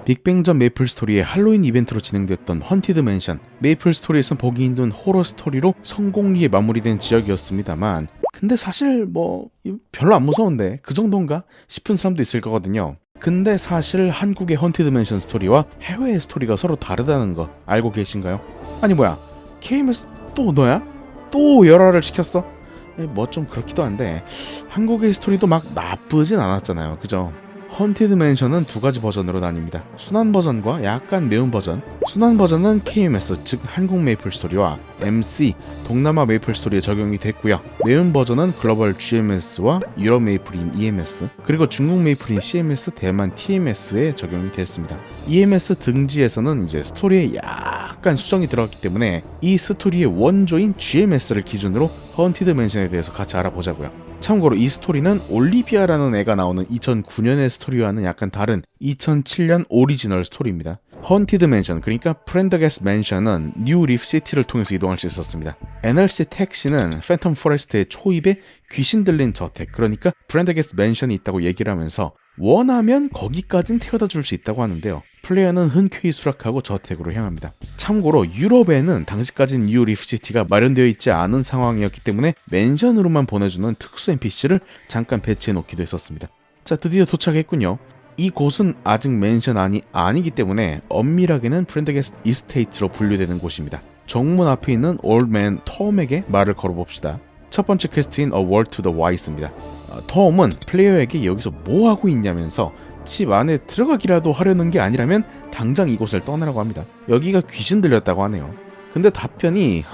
빅뱅 전 메이플 스토리의 할로윈 이벤트로 진행됐던 헌티드 맨션, 메이플 스토리에선 보기 힘든 호러 스토리로 성공리에 마무리된 지역이었습니다만, 근데 사실 별로 안 무서운데 그 정도인가 싶은 사람도 있을 거거든요. 근데 사실 한국의 헌티드 맨션 스토리와 해외의 스토리가 서로 다르다는 거 알고 계신가요? 아니 뭐야, KMS 또 너야? 또 열화를 시켰어? 좀 그렇기도 한데 한국의 스토리도 막 나쁘진 않았잖아요, 그죠? 헌티드 맨션은 두 가지 버전으로 나뉩니다. 순한 버전과 약간 매운 버전. 순한 버전은 KMS, 즉 한국 메이플 스토리와 MC, 동남아 메이플 스토리에 적용이 됐고요. 매운 버전은 글로벌 GMS와 유럽 메이플인 EMS, 그리고 중국 메이플인 CMS, 대만 TMS에 적용이 됐습니다. EMS 등지에서는 이제 스토리에 약간 수정이 들어갔기 때문에 이 스토리의 원조인 GMS를 기준으로 헌티드 맨션에 대해서 같이 알아보자고요. 참고로 이 스토리는 올리비아라는 애가 나오는 2009년의 스토리와는 약간 다른 2007년 오리지널 스토리입니다. 헌티드 맨션, 그러니까 프렌더게스트 맨션은 뉴 리프시티를 통해서 이동할 수 있었습니다. NRC 택시는 팬텀 포레스트의 초입에 귀신 들린 저택, 그러니까 프렌더게스트 맨션이 있다고 얘기를 하면서 원하면 거기까진 태워다 줄 수 있다고 하는데요. 플레이어는 흔쾌히 수락하고 저택으로 향합니다. 참고로 유럽에는 당시까지는 뉴 리프시티가 마련되어 있지 않은 상황이었기 때문에 맨션으로만 보내주는 특수 NPC를 잠깐 배치해 놓기도 했었습니다. 자, 드디어 도착했군요. 이곳은 아직 맨션 아니기 때문에 엄밀하게는 프렌더게스트 이스테이트로 분류되는 곳입니다. 정문 앞에 있는 올맨 텀에게 말을 걸어봅시다. 첫 번째 퀘스트인 A Word to the Wise입니다. 텀은 플레이어에게 여기서 뭐 하고 있냐면서 집 안에 들어가기라도 하려는 게 아니라면 당장 이곳을 떠나라고 합니다. 여기가 귀신 들렸다고 하네요. 근데 답변이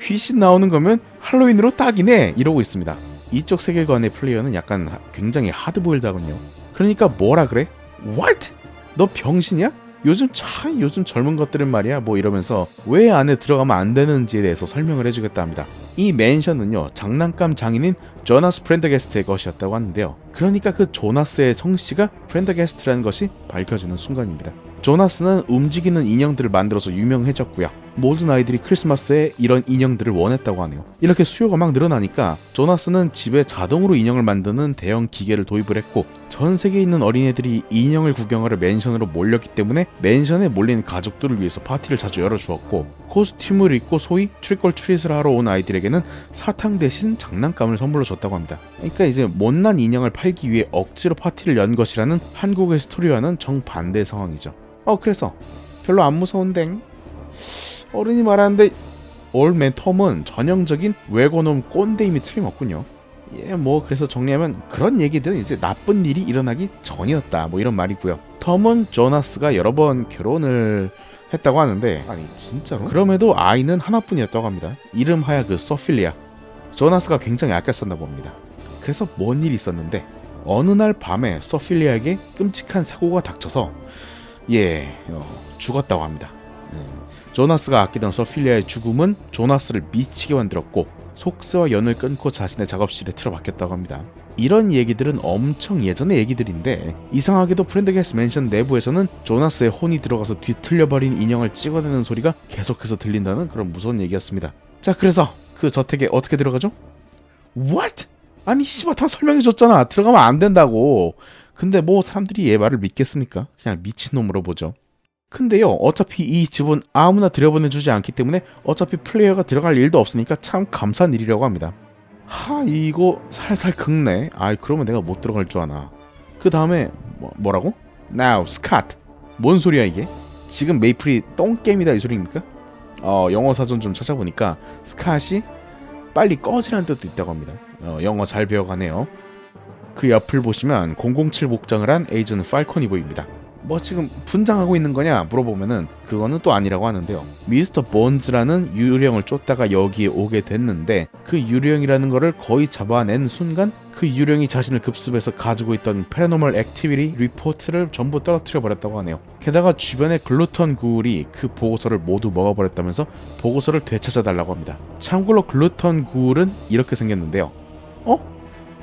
귀신 나오는 거면 할로윈으로 딱이네 이러고 있습니다. 이쪽 세계관의 플레이어는 약간 굉장히 하드보일드하군요. 그러니까 뭐라 그래? What? 너 병신이야? 요즘 젊은 것들은 말이야 이러면서 왜 안에 들어가면 안 되는지에 대해서 설명을 해주겠다 합니다. 이 맨션은요, 장난감 장인인 조나스 프렌더게스트의 것이었다고 하는데요. 그러니까 그 조나스의 성씨가 프렌더게스트라는 것이 밝혀지는 순간입니다. 조나스는 움직이는 인형들을 만들어서 유명해졌고요. 모든 아이들이 크리스마스에 이런 인형들을 원했다고 하네요. 이렇게 수요가 막 늘어나니까 조나스는 집에 자동으로 인형을 만드는 대형 기계를 도입을 했고, 전 세계에 있는 어린애들이 인형을 구경하러 맨션으로 몰렸기 때문에 맨션에 몰린 가족들을 위해서 파티를 자주 열어주었고, 코스튬을 입고 소위 트릭올트릿을 하러 온 아이들에게는 사탕 대신 장난감을 선물로 줬다고 합니다. 그러니까 이제 못난 인형을 팔기 위해 억지로 파티를 연 것이라는 한국의 스토리와는 정반대 상황이죠. 그래서 별로 안 무서운데 어른이 말하는데 올맨 텀은 전형적인 외고놈 꼰대임이 틀림없군요. 그래서 정리하면 그런 얘기들은 이제 나쁜 일이 일어나기 전이었다 이런 말이고요. 텀은 조나스가 여러 번 결혼을 했다고 하는데, 아니 진짜로? 그럼에도 아이는 하나뿐이었다고 합니다. 이름하여 소필리아. 조나스가 굉장히 아꼈었나 봅니다. 그래서 뭔 일이 있었는데 어느 날 밤에 소필리아에게 끔찍한 사고가 닥쳐서 죽었다고 합니다. 조나스가 아끼던 소필리아의 죽음은 조나스를 미치게 만들었고 속세와 연을 끊고 자신의 작업실에 틀어박혔다고 합니다. 이런 얘기들은 엄청 예전의 얘기들인데 이상하게도 프렌더게스트 맨션 내부에서는 조나스의 혼이 들어가서 뒤틀려버린 인형을 찍어내는 소리가 계속해서 들린다는 그런 무서운 얘기였습니다. 자, 그래서 그 저택에 어떻게 들어가죠? What? 아니 씨발 다 설명해줬잖아. 들어가면 안 된다고. 근데 사람들이 얘 말을 믿겠습니까? 그냥 미친놈으로 보죠. 근데요, 어차피 이 집은 아무나 들여보내주지 않기 때문에 어차피 플레이어가 들어갈 일도 없으니까 참 감사한 일이라고 합니다. 이거 살살 긁네. 그러면 내가 못 들어갈 줄 아나. 그 다음에 뭐라고? Now, Scott. 뭔 소리야 이게? 지금 메이플이 똥게임이다 이 소리입니까? 영어 사전 좀 찾아보니까 스캇이 빨리 꺼지라는 뜻도 있다고 합니다. 영어 잘 배워가네요. 그 옆을 보시면 007 복장을 한 에이전트 팔콘이 보입니다. 지금 분장하고 있는 거냐 물어보면은 그거는 또 아니라고 하는데요. 미스터 본즈라는 유령을 쫓다가 여기에 오게 됐는데 그 유령이라는 거를 거의 잡아낸 순간 그 유령이 자신을 급습해서 가지고 있던 패러노멀 액티비티 리포트를 전부 떨어뜨려 버렸다고 하네요. 게다가 주변에 글루턴 구울이 그 보고서를 모두 먹어버렸다면서 보고서를 되찾아달라고 합니다. 참고로 글루턴 구울은 이렇게 생겼는데요.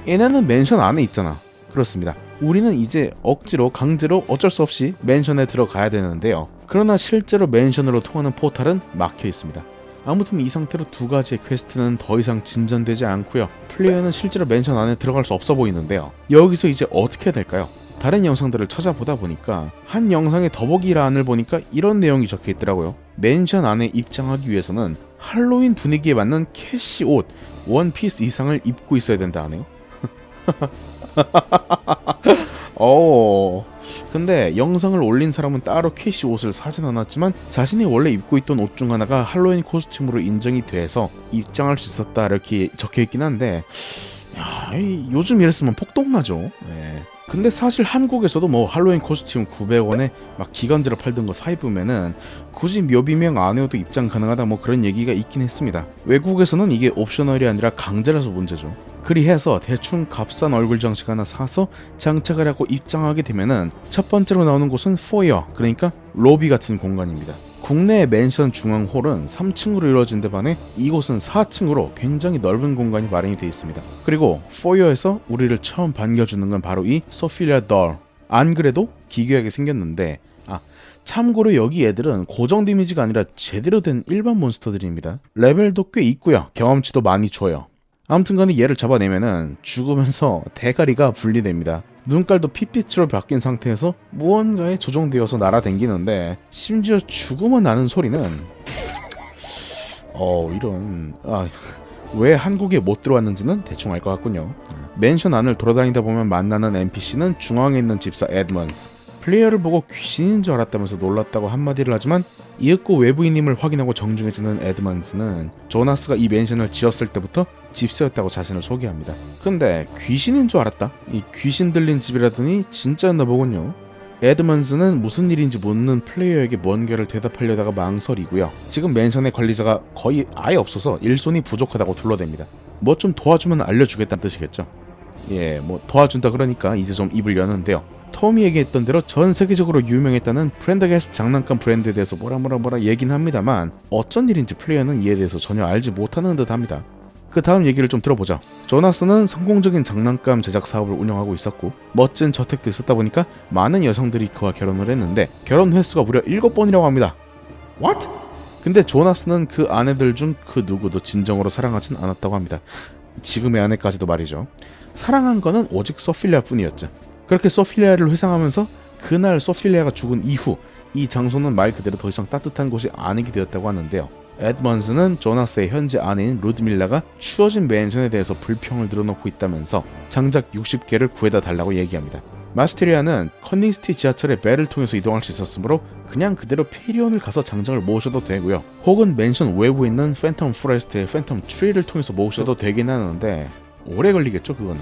얘네는 맨션 안에 있잖아. 그렇습니다. 우리는 이제 억지로 강제로 어쩔 수 없이 맨션에 들어가야 되는데요. 그러나 실제로 맨션으로 통하는 포탈은 막혀 있습니다. 아무튼 이 상태로 두 가지의 퀘스트는 더 이상 진전되지 않고요. 플레이어는 실제로 맨션 안에 들어갈 수 없어 보이는데요. 여기서 이제 어떻게 해야 될까요? 다른 영상들을 찾아보다 보니까 한 영상의 더보기란을 보니까 이런 내용이 적혀 있더라고요. 맨션 안에 입장하기 위해서는 할로윈 분위기에 맞는 캐시 옷 원피스 이상을 입고 있어야 된다 하네요. 근데 영상을 올린 사람은 따로 캐시 옷을 사진 않았지만 자신이 원래 입고 있던 옷 중 하나가 할로윈 코스튬으로 인정이 돼서 입장할 수 있었다 이렇게 적혀있긴 한데 요즘 이랬으면 폭동나죠. 네. 근데 사실 한국에서도 뭐 할로윈 코스튬 900원에 막 기관지로 팔던 거 사입으면은 굳이 묘비명 안 해도 입장 가능하다 뭐 그런 얘기가 있긴 했습니다. 외국에서는 이게 옵셔널이 아니라 강제라서 문제죠. 그리해서 대충 값싼 얼굴 장식 하나 사서 장착을 하고 입장하게 되면은 첫 번째로 나오는 곳은 포이어, 그러니까 로비 같은 공간입니다. 국내의 맨션 중앙 홀은 3층으로 이루어진 데 반해 이곳은 4층으로 굉장히 넓은 공간이 마련이 되어 있습니다. 그리고 포이어에서 우리를 처음 반겨주는 건 바로 이 소피리아 덜. 안 그래도 기괴하게 생겼는데 참고로 여기 애들은 고정 데미지가 아니라 제대로 된 일반 몬스터들입니다. 레벨도 꽤 있고요. 경험치도 많이 줘요. 아무튼간에 얘를 잡아내면은 죽으면서 대가리가 분리됩니다. 눈깔도 핏빛으로 바뀐 상태에서 무언가에 조종되어서 날아다니는데 심지어 죽으면 나는 소리는 왜 한국에 못 들어왔는지는 대충 알 것 같군요. 맨션 안을 돌아다니다 보면 만나는 NPC는 중앙에 있는 집사 에드먼스. 플레이어를 보고 귀신인 줄 알았다면서 놀랐다고 한마디를 하지만 이윽고 외부인임을 확인하고 정중해지는 에드먼스는 조나스가 이 맨션을 지었을 때부터 집사였다고 자신을 소개합니다. 근데 귀신인 줄 알았다? 이 귀신 들린 집이라더니 진짜였나 보군요. 에드먼스는 무슨 일인지 묻는 플레이어에게 뭔가를 대답하려다가 망설이고요. 지금 맨션의 관리자가 거의 아예 없어서 일손이 부족하다고 둘러댑니다. 뭐 좀 도와주면 알려주겠다는 뜻이겠죠. 뭐 도와준다 그러니까 이제 좀 입을 여는데요. 톰이 얘기했던 대로 전 세계적으로 유명했다는 프렌더게스 장난감 브랜드에 대해서 뭐라 얘긴 합니다만 어쩐 일인지 플레이어는 이에 대해서 전혀 알지 못하는 듯 합니다. 그 다음 얘기를 좀 들어보죠. 조나스는 성공적인 장난감 제작 사업을 운영하고 있었고 멋진 저택도 있었다 보니까 많은 여성들이 그와 결혼을 했는데 결혼 횟수가 무려 7번이라고 합니다. What? 근데 조나스는 그 아내들 중 그 누구도 진정으로 사랑하진 않았다고 합니다. 지금의 아내까지도 말이죠. 사랑한 거는 오직 소필리아 뿐이었죠. 그렇게 소필리아를 회상하면서 그날 소필리아가 죽은 이후 이 장소는 말 그대로 더 이상 따뜻한 곳이 아니게 되었다고 하는데요. 에드먼스는 조나스의 현재 아내인 루드밀라가 추워진 맨션에 대해서 불평을 늘어놓고 있다면서 장작 60개를 구해다 달라고 얘기합니다. 마스테리아는 커닝시티 지하철의 벨을 통해서 이동할 수 있었으므로 그냥 그대로 페리온을 가서 장작을 모으셔도 되고요. 혹은 맨션 외부에 있는 팬텀 포레스트의 팬텀 트리를 통해서 모으셔도 되긴 하는데 오래 걸리겠죠 그거는.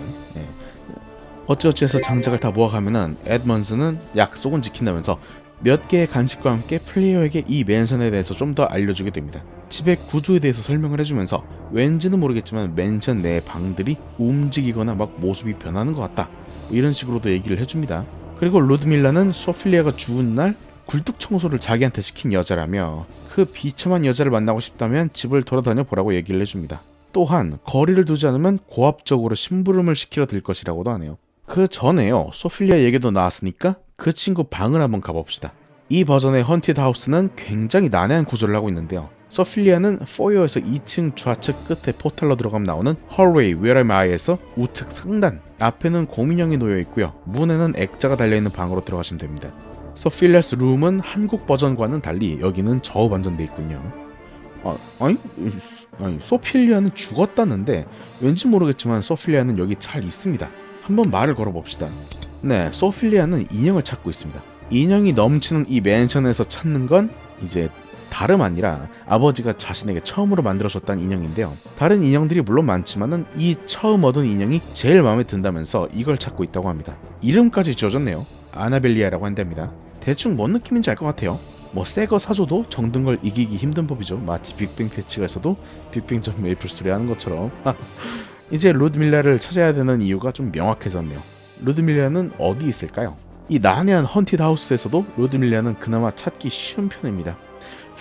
어찌어찌해서 장작을 다 모아가면은 에드먼스는 약속은 지킨다면서 몇 개의 간식과 함께 플레이어에게 이 맨션에 대해서 좀 더 알려주게 됩니다. 집의 구조에 대해서 설명을 해주면서 왠지는 모르겠지만 맨션 내 방들이 움직이거나 막 모습이 변하는 것 같다 뭐 이런 식으로도 얘기를 해줍니다. 그리고 루드밀라는 소필리아가 죽은 날 굴뚝 청소를 자기한테 시킨 여자라며 그 비참한 여자를 만나고 싶다면 집을 돌아다녀 보라고 얘기를 해줍니다. 또한 거리를 두지 않으면 고압적으로 심부름을 시키려 들 것이라고도 하네요. 그 전에요. 소필리아 얘기도 나왔으니까 그 친구 방을 한번 가봅시다. 이 버전의 헌티드 하우스는 굉장히 난해한 구조를 하고 있는데요. 소필리아는 포이어에서 2층 좌측 끝에 포탈로 들어가면 나오는 홀웨이 Where Am I에서 우측 상단 앞에는 곰인형이 놓여 있고요. 문에는 액자가 달려있는 방으로 들어가시면 됩니다. 소필리아스 룸은 한국 버전과는 달리 여기는 저우 반전돼 있군요. 아니 소필리아는 죽었다는데 왠지 모르겠지만 소필리아는 여기 잘 있습니다. 한번 말을 걸어봅시다. 네, 소필리아는 인형을 찾고 있습니다. 인형이 넘치는 이 맨션에서 찾는 건 이제 다름 아니라 아버지가 자신에게 처음으로 만들어줬다는 인형인데요. 다른 인형들이 물론 많지만은 이 처음 얻은 인형이 제일 마음에 든다면서 이걸 찾고 있다고 합니다. 이름까지 지어줬네요. 아나벨리아라고 한답니다. 대충 뭔 느낌인지 알 것 같아요. 뭐 새 거 사줘도 정든 걸 이기기 힘든 법이죠. 마치 빅뱅 패치가 있어도 빅뱅 전 메이플 스토리 하는 것처럼. 이제 루드밀라를 찾아야 되는 이유가 좀 명확해졌네요. 루드밀라는 어디 있을까요? 이 난해한 헌티드 하우스에서도 루드밀라는 그나마 찾기 쉬운 편입니다.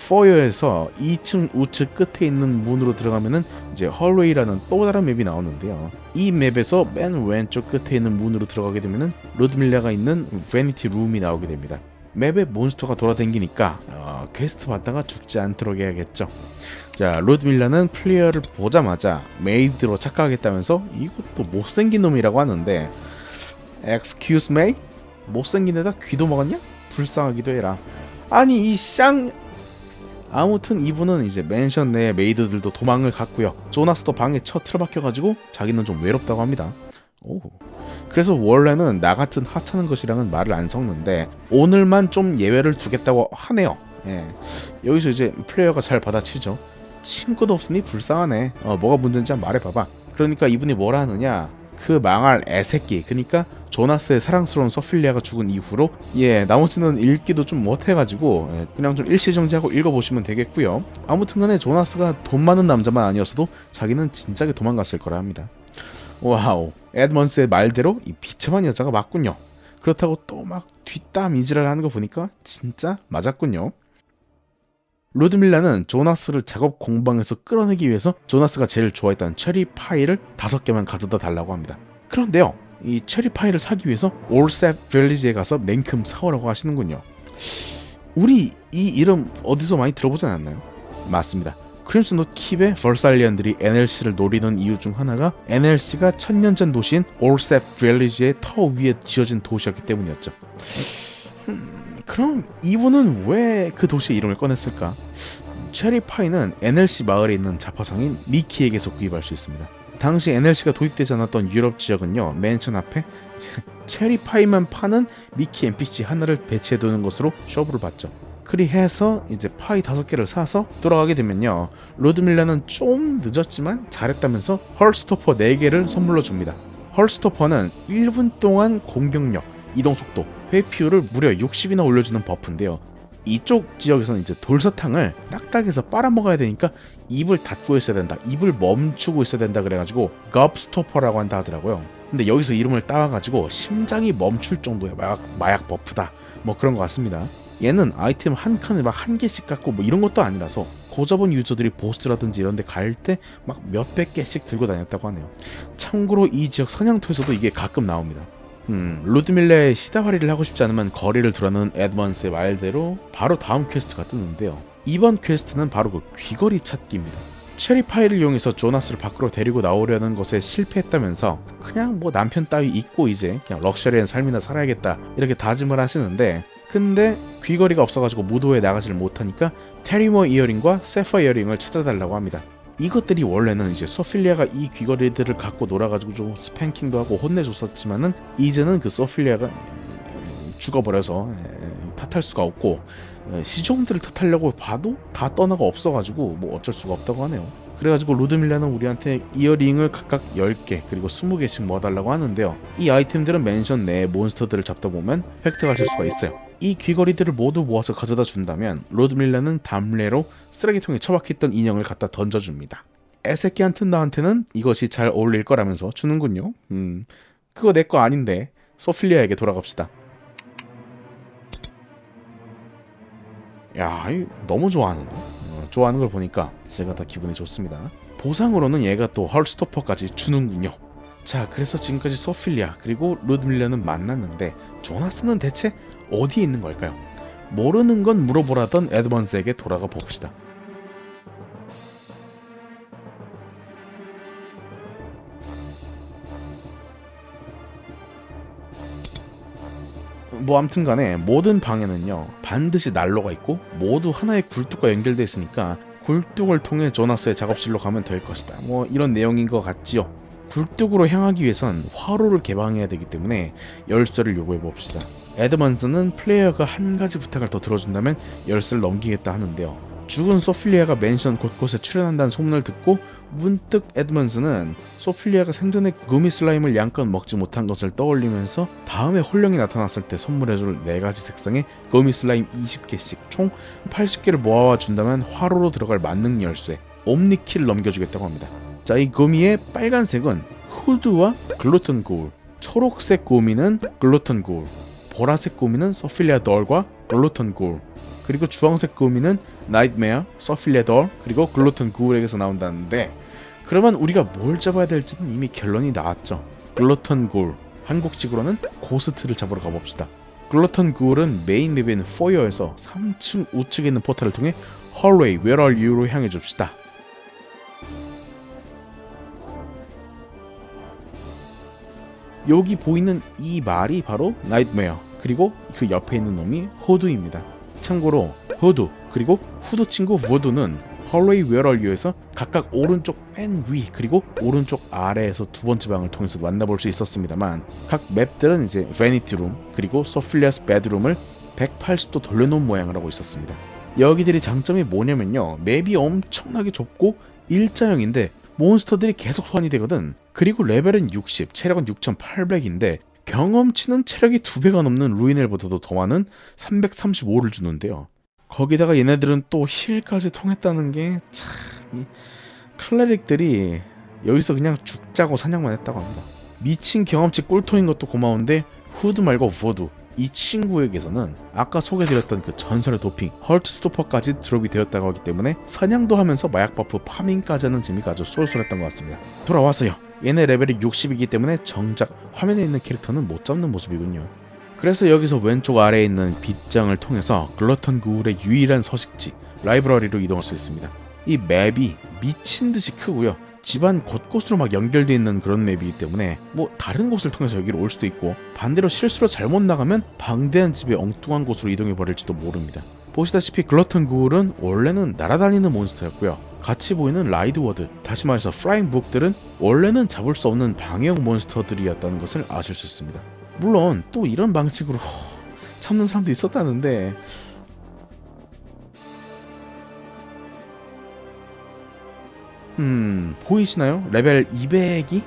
포이어에서 2층 우측 끝에 있는 문으로 들어가면은 이제 헐웨이라는 또 다른 맵이 나오는데요. 이 맵에서 맨 왼쪽 끝에 있는 문으로 들어가게 되면은 루드밀라가 있는 베니티 룸이 나오게 됩니다. 맵에 몬스터가 돌아다니니까 퀘스트 받다가 죽지 않도록 해야겠죠. 자, 루드밀라는 플레이어를 보자마자 메이드로 착각하겠다면서 이것도 못생긴 놈이라고 하는데 Excuse me? 못생긴 애다 귀도 먹었냐? 불쌍하기도 해라. 아니 이 쌍. 아무튼 이분은 이제 맨션 내 메이드들도 도망을 갔고요. 조나스도 방에 틀어박혀가지고 자기는 좀 외롭다고 합니다. 오. 그래서 원래는 나 같은 하찮은 것이랑은 말을 안 섞는데 오늘만 좀 예외를 두겠다고 하네요. 예. 여기서 이제 플레이어가 잘 받아치죠. 친구도 없으니 불쌍하네. 뭐가 문제인지 한번 말해봐봐. 그러니까 이분이 뭐라 하느냐, 그 망할 애새끼, 그러니까 조나스의 사랑스러운 소필리아가 죽은 이후로 나머지는 읽기도 좀 못해가지고 그냥 좀 일시정지하고 읽어보시면 되겠고요. 아무튼간에 조나스가 돈 많은 남자만 아니었어도 자기는 진작에 도망갔을 거라 합니다. 와우, 에드먼스의 말대로 이 비참한 여자가 맞군요. 그렇다고 또 막 뒷담 이질을 하는 거 보니까 진짜 맞았군요. 루드밀라는 조나스를 작업 공방에서 끌어내기 위해서 조나스가 제일 좋아했던 체리 파이를 5개만 가져다 달라고 합니다. 그런데요, 이 체리 파이를 사기 위해서 올셉 빌리지에 가서 냉큼 사오라고 하시는군요. 우리 이 이름 어디서 많이 들어보지 않았나요? 맞습니다. 크림슨 넛 킵의 벌살리안들이 NLC를 노리는 이유 중 하나가 NLC가 1000년 전 도시인 올셉 빌리지의 터 위에 지어진 도시였기 때문이었죠. 그럼 이분은 왜 그 도시의 이름을 꺼냈을까? 체리파이는 NLC 마을에 있는 자파상인 미키에게서 구입할 수 있습니다. 당시 NLC가 도입되지 않았던 유럽 지역은요, 맨션 앞에 체리파이만 파는 미키 NPC 하나를 배치해두는 것으로 쇼부를 봤죠. 그리해서 이제 파이 5개를 사서 돌아가게 되면요, 루드밀라는 좀 늦었지만 잘했다면서 헐스토퍼 4개를 선물로 줍니다. 헐스토퍼는 1분 동안 공격력, 이동속도, 회피율을 무려 60이나 올려주는 버프인데요. 이쪽 지역에서는 이제 돌사탕을 딱딱해서 빨아먹어야 되니까 입을 닫고 있어야 된다, 입을 멈추고 있어야 된다 그래가지고 겁스토퍼라고 한다 하더라고요. 근데 여기서 이름을 따와가지고 심장이 멈출 정도의 마약 버프다, 뭐 그런 것 같습니다. 얘는 아이템 한 칸을 막 1개씩 갖고 뭐 이런 것도 아니라서 고접은 유저들이 보스라든지 이런 데 갈 때 막 몇백 개씩 들고 다녔다고 하네요. 참고로 이 지역 사냥터에서도 이게 가끔 나옵니다. 루드밀라의 시다바리를 하고 싶지 않으면 거리를 두라는 에드먼스의 말대로 바로 다음 퀘스트가 뜨는데요. 이번 퀘스트는 바로 그 귀걸이 찾기입니다. 체리파이를 이용해서 조나스를 밖으로 데리고 나오려는 것에 실패했다면서 그냥 뭐 남편 따위 잊고 이제 그냥 럭셔리한 삶이나 살아야겠다 이렇게 다짐을 하시는데, 근데 귀걸이가 없어가지고 무도에 나가지를 못하니까 테리머 이어링과 세파 이어링을 찾아달라고 합니다. 이것들이 원래는 이제 소필리아가 이 귀걸이들을 갖고 놀아가지고 좀 스팽킹도 하고 혼내줬었지만은 이제는 그 소필리아가 죽어버려서 탓할 수가 없고, 시종들을 탓하려고 봐도 다 떠나가 없어가지고 뭐 어쩔 수가 없다고 하네요. 그래가지고 루드밀라는 우리한테 이어링을 각각 10개 그리고 20개씩 모아달라고 하는데요. 이 아이템들은 맨션 내 몬스터들을 잡다 보면 획득하실 수가 있어요. 이 귀걸이들을 모두 모아서 가져다 준다면 루드밀라는 담례로 쓰레기통에 처박혀있던 인형을 갖다 던져줍니다. 애새끼한테 나한테는 이것이 잘 어울릴 거라면서 주는군요. 그거 내 거 아닌데. 소필리아에게 돌아갑시다. 야, 너무 좋아하는데? 좋아하는 걸 보니까 제가 다 기분이 좋습니다. 보상으로는 얘가 또 헐스토퍼까지 주는군요. 자, 그래서 지금까지 소필리아 그리고 루드밀라는 만났는데 조나스는 대체 어디에 있는 걸까요? 모르는 건 물어보라던 에드먼스에게 돌아가 봅시다. 뭐 아무튼간에 모든 방에는요 반드시 난로가 있고 모두 하나의 굴뚝과 연결되어 있으니까 굴뚝을 통해 조나스의 작업실로 가면 될 것이다, 뭐 이런 내용인 것 같지요. 굴뚝으로 향하기 위해선 화로를 개방해야 되기 때문에 열쇠를 요구해 봅시다. 에드먼스는 플레이어가 한 가지 부탁을 더 들어준다면 열쇠를 넘기겠다 하는데요. 죽은 소필리아가 맨션 곳곳에 출연한다는 소문을 듣고 문득 에드먼스는 소필리아가 생전에 구미 슬라임을 양껏 먹지 못한 것을 떠올리면서 다음에 홀령이 나타났을 때 선물해줄 4가지 색상의 구미 슬라임 20개씩 총 80개를 모아와 준다면 화로로 들어갈 만능 열쇠 옴니키를 넘겨주겠다고 합니다. 자, 이 구미의 빨간색은 후드와 글루턴 고울, 초록색 구미는 글루턴 고울, 보라색 구미는 소필리아 덜과 글루턴 고울, 그리고 주황색 구미는 나이트메어, 소필리아 덜, 그리고 글루턴 고울에게서 나온다는데, 그러면 우리가 뭘 잡아야 될지는 이미 결론이 나왔죠. 글루턴 고울, 한국식으로는 고스트를 잡으러 가봅시다. 글루턴 고울은 메인 맵인 포여에서 3층 우측에 있는 포탈을 통해 헐웨이 Where are you로 향해 줍시다. 여기 보이는 이 말이 바로 나이트메어 그리고 그 옆에 있는 놈이 후드입니다. 참고로 후드 그리고 후드 친구 우드는 헐로이 Where Are You에서 각각 오른쪽 맨 위 그리고 오른쪽 아래에서 두 번째 방을 통해서 만나볼 수 있었습니다만 각 맵들은 이제 Vanity Room 그리고 Sophia's Bedroom을 180도 돌려놓은 모양을 하고 있었습니다. 여기들이 장점이 뭐냐면요, 맵이 엄청나게 좁고 일자형인데 몬스터들이 계속 소환이 되거든. 그리고 레벨은 60, 체력은 6800인데 경험치는 체력이 2배가 넘는 루인엘보다도 더 많은 335를 주는데요. 거기다가 얘네들은 또 힐까지 통했다는 게 참, 이 클레릭들이 여기서 그냥 죽자고 사냥만 했다고 합니다. 미친 경험치 꿀통인 것도 고마운데 후드 말고 우드 이 친구에게서는 아까 소개드렸던 그 전설의 도핑 헐트스토퍼까지 드롭이 되었다고 하기 때문에 사냥도 하면서 마약 버프 파밍까지 하는 재미가 아주 쏠쏠했던 것 같습니다. 돌아왔어요. 얘네 레벨이 60이기 때문에 정작 화면에 있는 캐릭터는 못 잡는 모습이군요. 그래서 여기서 왼쪽 아래에 있는 빗장을 통해서 글러턴 구울의 유일한 서식지 라이브러리로 이동할 수 있습니다. 이 맵이 미친듯이 크고요. 집안 곳곳으로 막 연결되어 있는 그런 맵이기 때문에 뭐 다른 곳을 통해서 여기로 올 수도 있고 반대로 실수로 잘못 나가면 방대한 집의 엉뚱한 곳으로 이동해 버릴지도 모릅니다. 보시다시피 글러턴 구울은 원래는 날아다니는 몬스터였고요. 같이 보이는 라이드워드, 다시 말해서 플라잉 북들은 원래는 잡을 수 없는 방해형 몬스터들이었다는 것을 아실 수 있습니다. 물론 또 이런 방식으로 참는 사람도 있었다는데 보이시나요? 레벨 200이?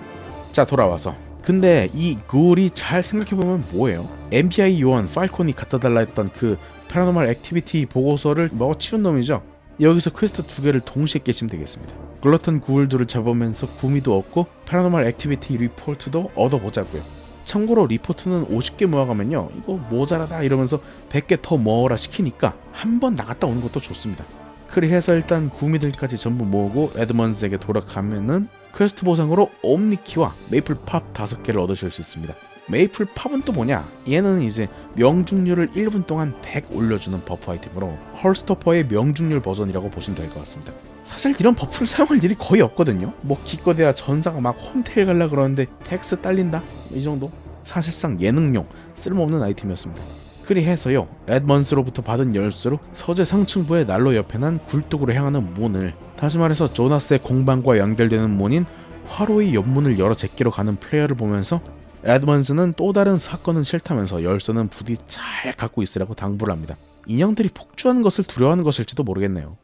자, 돌아와서 근데 이 구울이 잘 생각해보면 뭐예요? MPI 요원 팔콘이 갖다달라 했던 그 패러노멀 액티비티 보고서를 먹어치운 놈이죠. 여기서 퀘스트 2개를 동시에 깨시면 되겠습니다. 글러턴 구울들을 잡으면서 구미도 얻고 패러노멀 액티비티 리포트도 얻어보자고요. 참고로 리포트는 50개 모아가면요, 이거 모자라다 이러면서 100개 더 모으라 시키니까 한번 나갔다 오는 것도 좋습니다. 그리해서 일단 구미들까지 전부 모으고 에드먼즈에게 돌아가면은 퀘스트 보상으로 옴니키와 메이플팝 5개를 얻으실 수 있습니다. 메이플팝은 또 뭐냐? 얘는 이제 명중률을 1분 동안 100 올려주는 버프 아이템으로 헐스토퍼의 명중률 버전이라고 보시면 될 것 같습니다. 사실 이런 버프를 사용할 일이 거의 없거든요. 뭐 기껏해야 전사가 막 홈테일 갈라 그러는데 텍스 딸린다? 이 정도? 사실상 예능용 쓸모없는 아이템이었습니다. 그리해서요, 에드먼스로부터 받은 열쇠로 서재 상층부의 난로 옆에 난 굴뚝으로 향하는 문을, 다시 말해서 조나스의 공방과 연결되는 문인 화로의 옆문을 열어 제끼러 가는 플레이어를 보면서 에드먼스는 또 다른 사건은 싫다면서 열쇠는 부디 잘 갖고 있으라고 당부를 합니다. 인형들이 폭주하는 것을 두려워하는 것일지도 모르겠네요.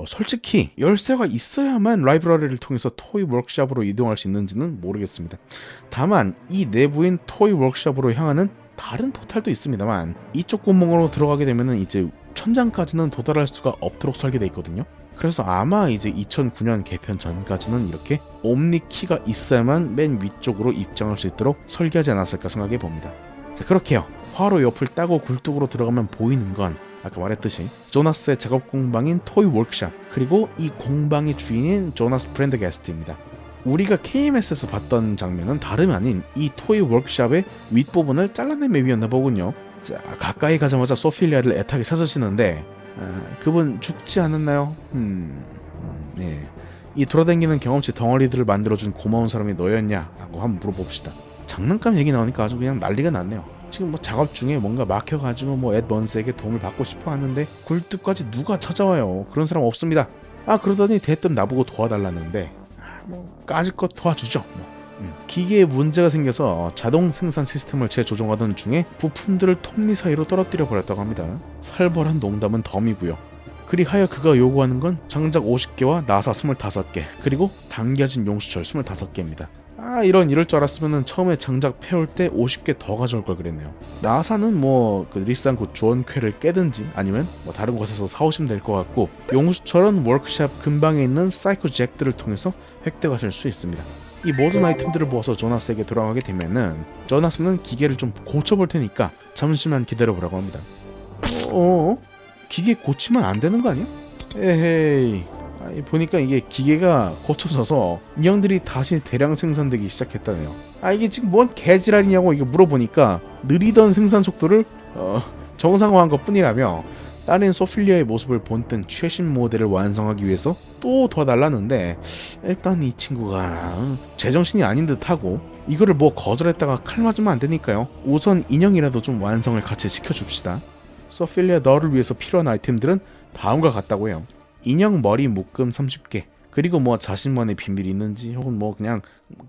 솔직히 열쇠가 있어야만 라이브러리를 통해서 토이 워크숍으로 이동할 수 있는지는 모르겠습니다. 다만 이 내부인 토이 워크숍으로 향하는 다른 포탈도 있습니다만 이쪽 구멍으로 들어가게 되면은 이제 천장까지는 도달할 수가 없도록 설계되어 있거든요. 그래서 아마 이제 2009년 개편 전까지는 이렇게 옴니키가 있어야만 맨 위쪽으로 입장할 수 있도록 설계하지 않았을까 생각해 봅니다. 자, 그렇게요. 화로 옆을 따고 굴뚝으로 들어가면 보이는 건 아까 말했듯이 조나스의 작업 공방인 토이 워크숍, 그리고 이 공방의 주인인 조나스 프렌드게스트입니다. 우리가 KMS에서 봤던 장면은 다름 아닌 이 토이 워크숍의 윗부분을 잘라낸 맵이었나 보군요. 자, 가까이 가자마자 소피리아를 애타게 찾으시는데 그분 죽지 않았나요? 네. 이 돌아다니는 경험치 덩어리들을 만들어준 고마운 사람이 너였냐? 라고 한번 물어봅시다. 장난감 얘기 나오니까 아주 그냥 난리가 났네요. 지금 뭐 작업 중에 뭔가 막혀가지고 뭐 에드먼스에게 도움을 받고 싶어 하는데 굴뚝까지 누가 찾아와요? 그런 사람 없습니다. 그러더니 대뜸 나보고 도와달라는데 까짓것 도와주죠. 기계에 문제가 생겨서 자동 생산 시스템을 재조정하던 중에 부품들을 톱니 사이로 떨어뜨려 버렸다고 합니다. 살벌한 농담은 덤이고요. 그리하여 그가 요구하는 건 장작 50개와 나사 25개, 그리고 당겨진 용수철 25개입니다. 이럴 줄 알았으면 처음에 장작 패올 때 50개 더 가져올 걸 그랬네요. 나사는 뭐 그 리쌍 그 주원쾌를 깨든지 아니면 뭐 다른 곳에서 사오시면 될 것 같고, 용수철은 워크샵 근방에 있는 사이코 잭들을 통해서 획득하실 수 있습니다. 이 모든 아이템들을 모아서 조나스에게 돌아가게 되면은 조나스는 기계를 좀 고쳐볼 테니까 잠시만 기다려보라고 합니다. 기계 고치면 안 되는 거 아니야? 에헤이. 보니까 이게 기계가 고쳐져서 인형들이 다시 대량 생산되기 시작했다네요. 이게 지금 뭔 개지랄이냐고 이거 물어보니까 느리던 생산 속도를 정상화한 것 뿐이라며 딸인 소필리아의 모습을 본뜬 최신 모델을 완성하기 위해서 또 도와달라는데 일단 이 친구가 제정신이 아닌 듯하고 이거를 뭐 거절했다가 칼 맞으면 안 되니까요. 우선 인형이라도 좀 완성을 같이 시켜줍시다. 소필리아 너를 위해서 필요한 아이템들은 다음과 같다고 해요. 인형 머리 묶음 30개, 그리고 뭐 자신만의 비밀이 있는지 혹은 뭐 그냥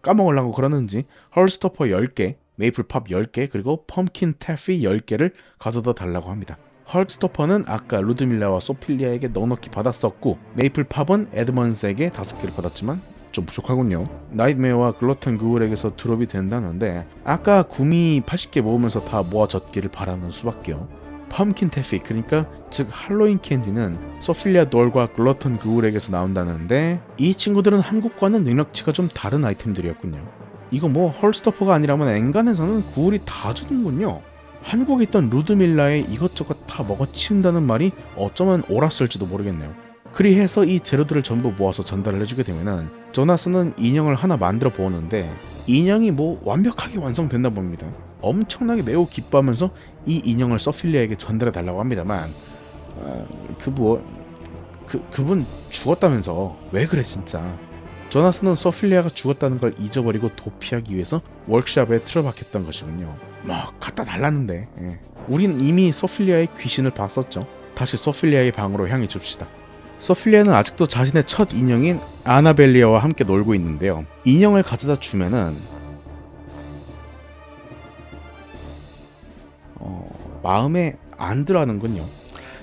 까먹으려고 그러는지 헐스토퍼 10개, 메이플팝 10개, 그리고 펌킨 태피 10개를 가져다 달라고 합니다. 헐스토퍼는 아까 루드밀라와 소필리아에게 넉넉히 받았었고, 메이플팝은 에드먼스에게 5개를 받았지만 좀 부족하군요. 나이트메어와 글러턴 그울에게서 드롭이 된다는데 아까 구미 80개 모으면서 다 모아졌기를 바라는 수밖에요. 펌킨 태피, 그러니까 즉 할로윈 캔디는 소필리아 돌과 글러턴 그울에게서 나온다는데 이 친구들은 한국과는 능력치가 좀 다른 아이템들이었군요. 이거 뭐 헐스토퍼가 아니라면 엔간에서는 그울이 다 주는군요. 한국에 있던 루드밀라의 이것저것 다 먹어치운다는 말이 어쩌면 옳았을지도 모르겠네요. 그리해서 이 재료들을 전부 모아서 전달을 해주게 되면은 조나스는 인형을 하나 만들어 보는데 인형이 뭐 완벽하게 완성된다 봅니다. 엄청나게 매우 기뻐하면서 이 인형을 소필리아에게 전달해 달라고 합니다만 그분 죽었다면서 왜 그래 진짜. 조나스는 소필리아가 죽었다는 걸 잊어버리고 도피하기 위해서 워크숍에 틀어박혔던 것이군요. 뭐 갖다 달랐는데 우린 이미 소필리아의 귀신을 봤었죠. 다시 소필리아의 방으로 향해 줍시다. 소필리아는 아직도 자신의 첫 인형인 아나벨리아와 함께 놀고 있는데요. 인형을 가져다 주면은 마음에 안 들어하는군요.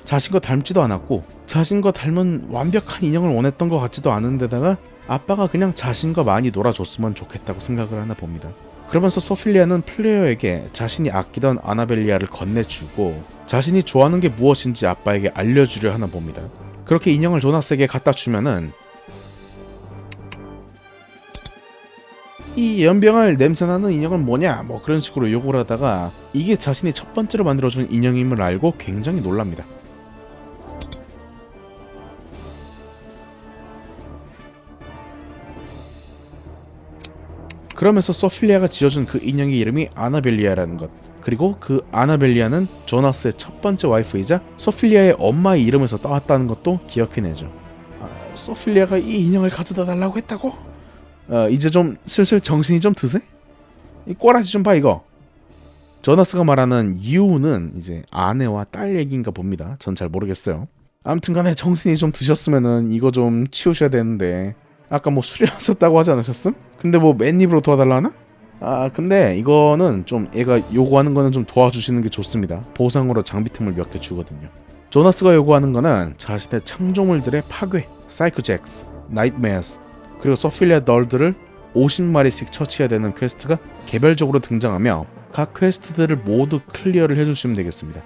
자신과 닮지도 않았고 자신과 닮은 완벽한 인형을 원했던 것 같지도 않은데다가 아빠가 그냥 자신과 많이 놀아줬으면 좋겠다고 생각을 하나 봅니다. 그러면서 소필리아는 플레이어에게 자신이 아끼던 아나벨리아를 건네주고 자신이 좋아하는 게 무엇인지 아빠에게 알려주려 하나 봅니다. 그렇게 인형을 조나스에게 갖다 주면은 이 연병알 냄새나는 인형은 뭐냐 뭐 그런 식으로 욕을 하다가 이게 자신이 첫 번째로 만들어준 인형임을 알고 굉장히 놀랍니다. 그러면서 소필리아가 지어준 그 인형의 이름이 아나벨리아라는 것, 그리고 그 아나벨리아는 조나스의 첫 번째 와이프이자 소필리아의 엄마의 이름에서 따왔다는 것도 기억해내죠. 소필리아가 이 인형을 가져다 달라고 했다고? 이제 좀 슬슬 정신이 좀 드세? 이 꼬라지 좀 봐 이거. 조나스가 말하는 유는 이제 아내와 딸 얘기인가 봅니다. 전 잘 모르겠어요. 아무튼간에 정신이 좀 드셨으면은 이거 좀 치우셔야 되는데 아까 뭐 술이 왔었다고 하지 않으셨음? 근데 뭐 맨입으로 도와달라나? 근데 이거는 좀 얘가 요구하는 거는 좀 도와주시는 게 좋습니다. 보상으로 장비템을 몇 개 주거든요. 조나스가 요구하는 거는 자신의 창조물들의 파괴, 사이코잭스, 나이트메어스, 그리고 소필리아 널들을 50마리씩 처치해야 되는 퀘스트가 개별적으로 등장하며 각 퀘스트들을 모두 클리어를 해주시면 되겠습니다.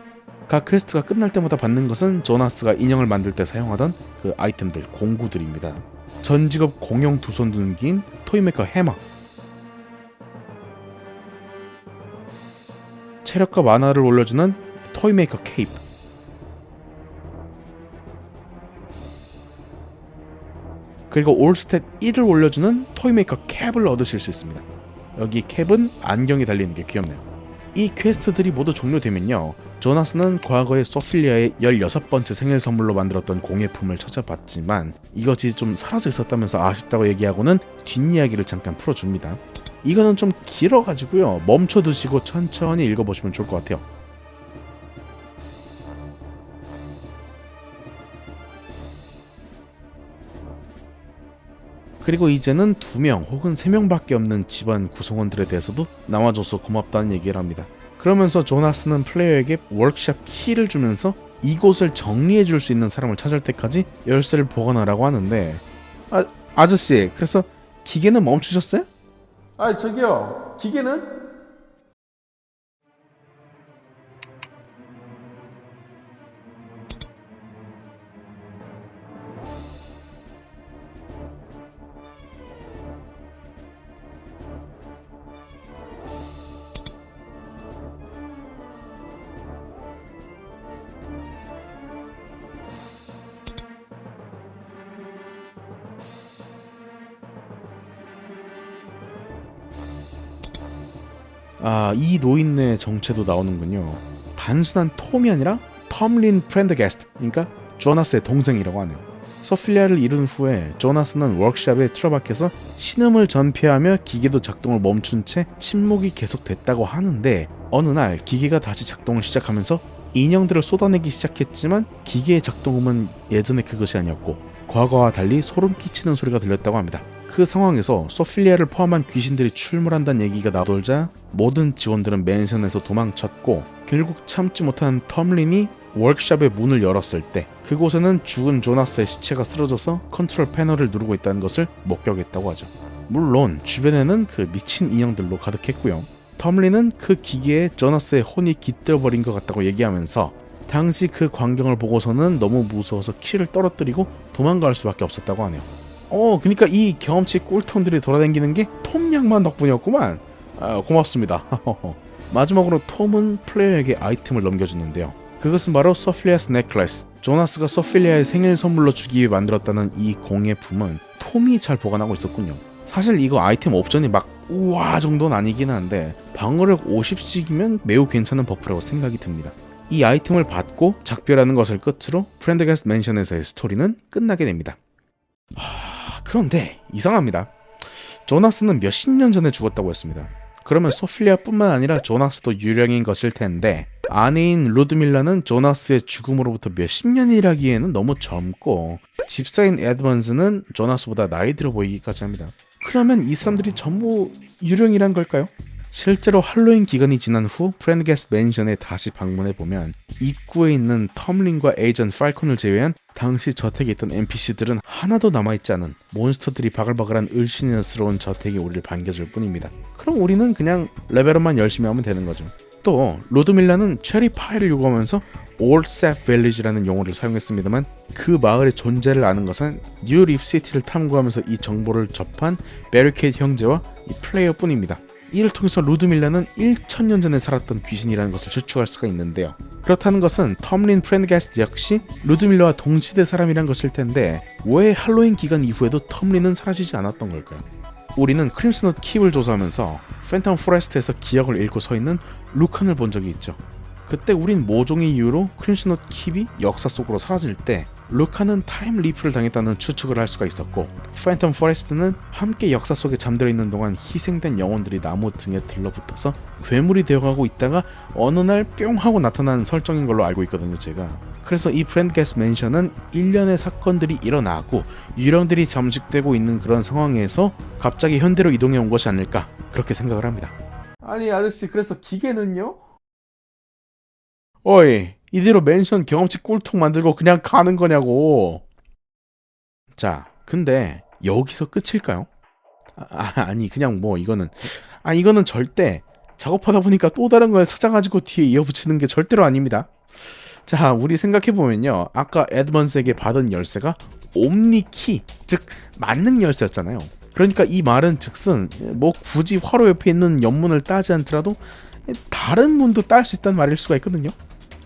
각 퀘스트가 끝날 때마다 받는 것은 조나스가 인형을 만들 때 사용하던 그 아이템들, 공구들입니다. 전직업 공용 두손 눈기인 토이메이커 해머, 체력과 만화를 올려주는 토이메이커 케이프, 그리고 올스탯 1을 올려주는 토이메이커 캡을 얻으실 수 있습니다. 여기 캡은 안경이 달리는 게 귀엽네요. 이 퀘스트들이 모두 종료되면요, 조나스는 과거에 소필리아의 16번째 생일 선물로 만들었던 공예품을 찾아봤지만 이것이 좀 사라져 있었다면서 아쉽다고 얘기하고는 뒷이야기를 잠깐 풀어줍니다. 이거는 좀 길어가지고요, 멈춰두시고 천천히 읽어보시면 좋을 것 같아요. 그리고 이제는 2명 혹은 3명밖에 없는 집안 구성원들에 대해서도 나와줘서 고맙다는 얘기를 합니다. 그러면서 조나스는 플레이어에게 워크숍 키를 주면서 이곳을 정리해 줄 수 있는 사람을 찾을 때까지 열쇠를 보관하라고 하는데 아저씨, 그래서 기계는 멈추셨어요? 저기요, 기계는? 이 노인네 정체도 나오는군요. 단순한 톰이 아니라 텀린 프렌드게스트, 그러니까 조나스의 동생이라고 하네요. 소필리아를 이룬 후에 조나스는 워크숍에 틀어박혀서 신음을 전폐하며 기계도 작동을 멈춘 채 침묵이 계속됐다고 하는데, 어느 날 기계가 다시 작동을 시작하면서 인형들을 쏟아내기 시작했지만 기계의 작동음은 예전의 그것이 아니었고 과거와 달리 소름 끼치는 소리가 들렸다고 합니다. 그 상황에서 소필리아를 포함한 귀신들이 출몰한다는 얘기가 나돌자 모든 직원들은 맨션에서 도망쳤고, 결국 참지 못한 텀린이 워크숍의 문을 열었을 때 그곳에는 죽은 조나스의 시체가 쓰러져서 컨트롤 패널을 누르고 있다는 것을 목격했다고 하죠. 물론 주변에는 그 미친 인형들로 가득했고요. 텀린은 그 기계에 조나스의 혼이 깃들어버린 것 같다고 얘기하면서 당시 그 광경을 보고서는 너무 무서워서 키를 떨어뜨리고 도망갈 수밖에 없었다고 하네요. 그러니까 이 경험치 꿀통들이 돌아다니는 게 톰 양만 덕분이었구만. 고맙습니다. 마지막으로 톰은 플레이어에게 아이템을 넘겨주는데요. 그것은 바로 소필리아스 넥클래스. 조나스가 소필리아의 생일 선물로 주기 위해 만들었다는 이 공예품은 톰이 잘 보관하고 있었군요. 사실 이거 아이템 옵션이 막 우와 정도는 아니긴 한데 방어력 50씩이면 매우 괜찮은 버프라고 생각이 듭니다. 이 아이템을 받고 작별하는 것을 끝으로 프렌드게스트 맨션에서의 스토리는 끝나게 됩니다. 그런데 이상합니다. 조나스는 몇십 년 전에 죽었다고 했습니다. 그러면 소필리아뿐만 아니라 조나스도 유령인 것일 텐데, 아내인 루드밀라는 조나스의 죽음으로부터 몇십 년이라기에는 너무 젊고, 집사인 에드먼즈는 조나스보다 나이 들어 보이기까지 합니다. 그러면 이 사람들이 전부 유령이란 걸까요? 실제로 할로윈 기간이 지난 후 프렌드게스트 맨션에 다시 방문해보면 입구에 있는 텀린과 에이전트 팔콘을 제외한 당시 저택에 있던 NPC들은 하나도 남아있지 않은 몬스터들이 바글바글한 을씨년스러운 저택이 우리를 반겨줄 뿐입니다. 그럼 우리는 그냥 레벨업만 열심히 하면 되는 거죠. 또 로드밀라는 체리 파이를 요구하면서 Old Sap Village라는 용어를 사용했습니다만, 그 마을의 존재를 아는 것은 뉴 립시티를 탐구하면서 이 정보를 접한 베리케이드 형제와 이 플레이어 뿐입니다. 이를 통해서 루드밀라는 1000년 전에 살았던 귀신이라는 것을 추측할 수가 있는데요. 그렇다는 것은 텀린 프렌드게스트 역시 루드밀라와 동시대 사람이란 것일 텐데, 왜 할로윈 기간 이후에도 텀린은 사라지지 않았던 걸까요? 우리는 크림슨넛 킵을 조사하면서 팬텀 포레스트에서 기억을 잃고 서 있는 루칸을 본 적이 있죠. 그때 우린 모종의 이유로 크림슨넛 킵이 역사 속으로 사라질 때 루카는 타임 리프를 당했다는 추측을 할 수가 있었고, 팬텀 포레스트는 함께 역사 속에 잠들어 있는 동안 희생된 영혼들이 나무 등에 들러붙어서 괴물이 되어가고 있다가 어느 날 뿅 하고 나타나는 설정인 걸로 알고 있거든요, 제가. 그래서 이 프렌드게스트 맨션은 일련의 사건들이 일어나고 유령들이 잠식되고 있는 그런 상황에서 갑자기 현대로 이동해 온 것이 아닐까, 그렇게 생각을 합니다. 아니 아저씨, 그래서 기계는요? 어이, 이대로 맨션 경험치 꿀통 만들고 그냥 가는 거냐고. 자, 근데 여기서 끝일까요? 아니 그냥 뭐 이거는 절대 작업하다 보니까 또 다른 걸 찾아가지고 뒤에 이어붙이는 게 절대로 아닙니다. 자, 우리 생각해보면요, 아까 에드먼스에게 받은 열쇠가 옴니키, 즉 만능 열쇠였잖아요. 그러니까 이 말은 즉슨 뭐 굳이 화로 옆에 있는 연문을 따지 않더라도 다른 문도 딸 수 있다는 말일 수가 있거든요.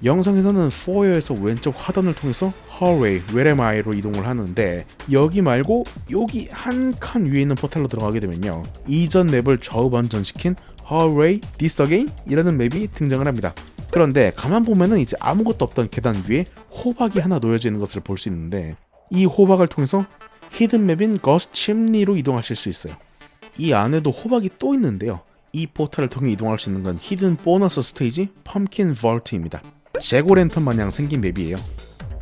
영상에서는 포어에서 왼쪽 하단을 통해서 hallway, where am I로 이동을 하는데, 여기 말고 여기 한 칸 위에 있는 포탈로 들어가게 되면요, 이전 맵을 좌우 반전시킨 hallway, this again? 이라는 맵이 등장을 합니다. 그런데 가만 보면은 이제 아무것도 없던 계단 위에 호박이 하나 놓여져 있는 것을 볼 수 있는데, 이 호박을 통해서 히든 맵인 거스트 침니로 이동하실 수 있어요. 이 안에도 호박이 또 있는데요, 이 포탈을 통해 이동할 수 있는 건 히든 보너스 스테이지 펌킨 볼트입니다. 제고랜턴 마냥 생긴 맵이에요.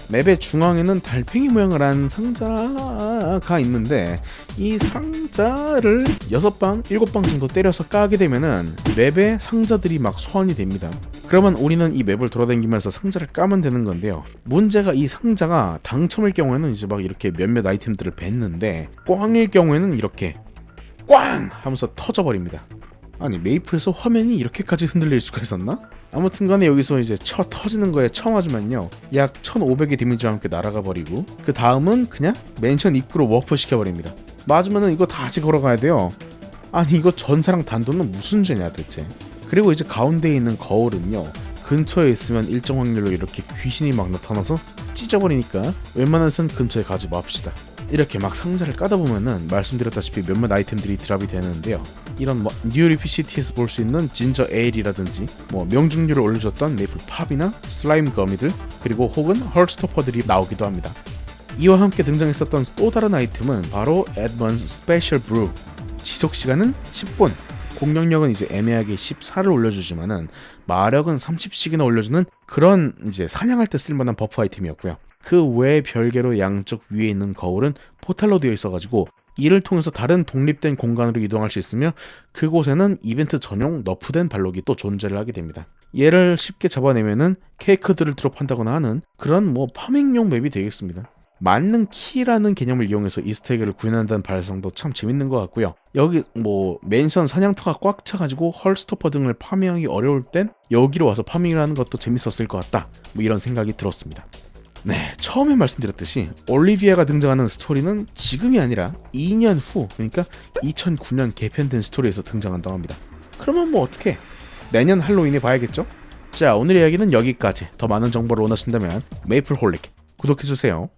맵의 중앙에는 달팽이 모양을 한 상자가 있는데, 이 상자를 6방, 7방 정도 때려서 까게 되면은 맵에 상자들이 막 소환이 됩니다. 그러면 우리는 이 맵을 돌아다니면서 상자를 까면 되는 건데요, 문제가 이 상자가 당첨일 경우에는 이제 막 이렇게 몇몇 아이템들을 뱉는데, 꽝일 경우에는 이렇게 꽝! 하면서 터져버립니다. 아니, 메이플에서 화면이 이렇게까지 흔들릴 수가 있었나? 아무튼 간에 여기서 이제 터지는 거에 처맞으면요, 약 1500의 데미지와 함께 날아가 버리고, 그 다음은 그냥 맨션 입구로 워프 시켜버립니다. 맞으면은 이거 다시 걸어가야 돼요. 아니 이거 전사랑 단도는 무슨 죄냐 대체. 그리고 이제 가운데에 있는 거울은요, 근처에 있으면 일정 확률로 이렇게 귀신이 막 나타나서 찢어버리니까 웬만해선 근처에 가지 맙시다. 이렇게 막 상자를 까다 보면은 말씀드렸다시피 몇몇 아이템들이 드랍이 되는데요. 이런 뭐 뉴리피 시티에서 볼 수 있는 진저 에일이라든지 뭐 명중률을 올려줬던 메이플 팝이나 슬라임 거미들, 그리고 혹은 헐스토퍼들이 나오기도 합니다. 이와 함께 등장했었던 또 다른 아이템은 바로 애드밴스 스페셜 브루. 지속 시간은 10분, 공격력은 이제 애매하게 14를 올려주지만은 마력은 30씩이나 올려주는 그런 이제 사냥할 때 쓸만한 버프 아이템이었고요. 그 외에 별개로 양쪽 위에 있는 거울은 포탈로 되어 있어가지고 이를 통해서 다른 독립된 공간으로 이동할 수 있으며 그곳에는 이벤트 전용 너프된 발록이 또 존재를 하게 됩니다. 얘를 쉽게 잡아내면은 케이크들을 드롭한다거나 하는 그런 뭐 파밍용 맵이 되겠습니다. 맞는 키라는 개념을 이용해서 이스터에그를 구현한다는 발상도 참 재밌는 것 같고요. 여기 뭐 맨션 사냥터가 꽉 차가지고 헐스토퍼 등을 파밍하기 어려울 땐 여기로 와서 파밍을 하는 것도 재밌었을 것 같다, 뭐 이런 생각이 들었습니다. 네, 처음에 말씀드렸듯이 올리비아가 등장하는 스토리는 지금이 아니라 2년 후, 그러니까 2009년 개편된 스토리에서 등장한다고 합니다. 그러면 뭐 어떻게 내년 할로윈에 봐야겠죠? 자, 오늘 이야기는 여기까지. 더 많은 정보를 원하신다면 메이플홀릭 구독해주세요.